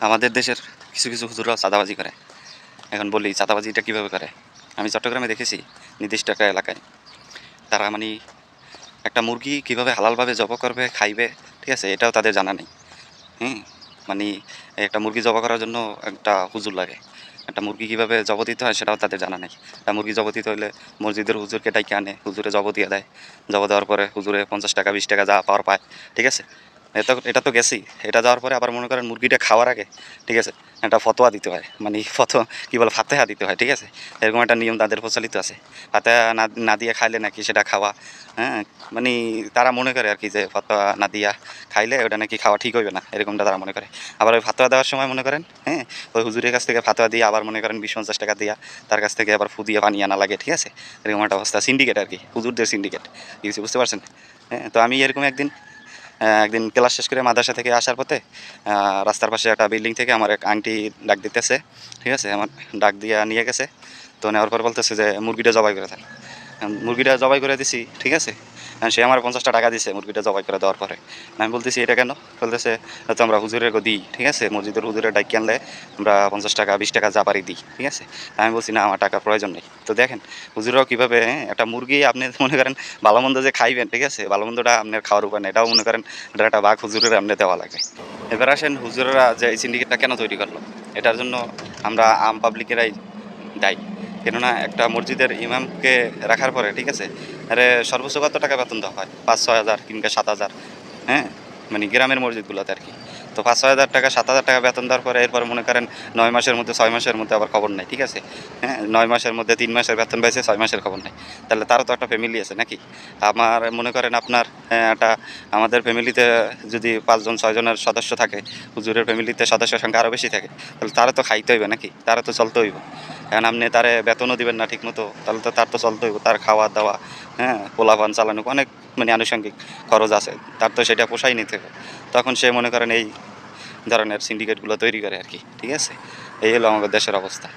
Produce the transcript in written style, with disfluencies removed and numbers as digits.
আমাদের দেশের কিছু কিছু হুজুররা চাঁদাবাজি করে। এখন বলি চাঁদাবাজিটা কীভাবে করে। আমি চট্টগ্রামে দেখেছি নির্দিষ্ট একটা এলাকায় তারা মানে একটা মুরগি কীভাবে হালালভাবে জবাই করবে খাইবে, ঠিক আছে, এটাও তাদের জানা নেই। মানে একটা মুরগি জবাই করার জন্য একটা হুজুর লাগে, একটা মুরগি কীভাবে জবাই দিতে হয় সেটাও তাদের জানা নেই। একটা মুরগি জবাই দিতে হলে মসজিদের হুজুরকে ডাইকে আনে, হুজুরে জবাই দিয়ে দেয়। জবাই দেওয়ার পরে হুজুরে 50 টাকা 20 টাকা যা পাওয়ার পায়, ঠিক আছে। এটা তো গেছি। এটা যাওয়ার পরে আবার মনে করেন মুরগিটা খাওয়ার আগে, ঠিক আছে, একটা ফতোয়া দিতে হয়, মানে ফতোয়া কী বলে, ফাতেহা দিতে হয়, ঠিক আছে। এরকম একটা নিয়ম তাদের প্রচলিত আছে। ফাতেহা না না দিয়ে খাইলে নাকি সেটা খাওয়া, হ্যাঁ, মানে তারা মনে করে আর কি যে ফতোয়া না দিয়া খাইলে ওটা নাকি খাওয়া ঠিক হইবে না, এরকমটা তারা মনে করে। আবার ওই ফাতোয়া দেওয়ার সময় মনে করেন, হ্যাঁ, ওই হুজুরের কাছ থেকে ফাতোয়া দিয়ে আবার মনে করেন 20-50 টাকা দিয়া তার কাছ থেকে আবার ফু দিয়ে পানি আনা লাগে, ঠিক আছে। এরকম একটা অবস্থা, সিন্ডিকেট আর কি, হুজুরদের সিন্ডিকেট, ঠিক আছে, বুঝতে পারছেন। হ্যাঁ, তো আমি এরকম একদিন ক্লাস শেষ করে মাদ্রাসা থেকে আসার পথে রাস্তার পাশে একটা বিল্ডিং থেকে আমার এক আন্টি ডাক দিতেছে, ঠিক আছে, আমার ডাক দিয়া নিয়ে গেছে। তো নেওয়ার পর বলতেছে যে মুরগিটা জবাই করে দেন। মুরগিটা জবাই করে দিছি, ঠিক আছে। সে আমার 50টা টাকা দিছে মুরগিটা জবাই করে দেওয়ার পরে। আমি বলতেছি এটা কেন? বলতেছে তো আমরা হুজুরের দিই, ঠিক আছে, মসজিদের হুজুরের ডাইকে আনলে আমরা 50 টাকা 20 টাকা যা পারি দিই, ঠিক আছে। আমি বলছি না, আমার টাকার প্রয়োজন নেই। তো দেখেন হুজুরাও কীভাবে, হ্যাঁ, একটা মুরগি আপনি মনে করেন ভালো মন্দ যে খাইবেন, ঠিক আছে, ভালো মন্দটা আপনার খাওয়ার উপায় না, এটাও মনে করেন এটার একটা ভাগ হুজুরের আপনি দেওয়া লাগে। এবার আসেন হুজুরেরা যে এই সিন্ডিকেটটা কেন তৈরি করলো, এটার জন্য আমরা আম পাবলিকেরাই দায়ী। কেননা একটা মসজিদের ইমামকে রাখার পরে, ঠিক আছে, আরে সর্বোচ্চ কত টাকা বেতন দেওয়া হয়? 5-6 হাজার কিংবা 7 হাজার, হ্যাঁ, মানে গ্রামের মসজিদগুলোতে আর কি। তো 5-6 হাজার টাকা 7 হাজার টাকা বেতন দেওয়ার পরে এরপর মনে করেন 9 মাসের মধ্যে 6 মাসের মধ্যে আবার খবর নাই, ঠিক আছে। হ্যাঁ, 9 মাসের মধ্যে 3 মাসের বেতন পাইছে, 6 মাসের খবর নাই। তাহলে তারও তো একটা ফ্যামিলি আছে নাকি? আমার মনে করেন আপনার একটা আমাদের ফ্যামিলিতে যদি 5 জন 6 জনের সদস্য থাকে, হুজুরের ফ্যামিলিতে সদস্যের সংখ্যা আরও বেশি থাকে, তাহলে তারা তো খাইতে হইবে নাকি, তারা তো চলতে হইব। এখন আপনি তারে বেতনও দিবেন না ঠিক মতো, তাহলে তো তার তো চলতে হইব, তার খাওয়া দাওয়া, হ্যাঁ, পোলাপান চালানো অনেক মানে আনুষঙ্গিক খরচ আছে, তার তো সেটা পোষাই নিতে হবে। তখন সে মনে করেন এই ধরনের সিন্ডিকেটগুলো তৈরি করে আর কি, ঠিক আছে। এই হলো আমাদের দেশের অবস্থা।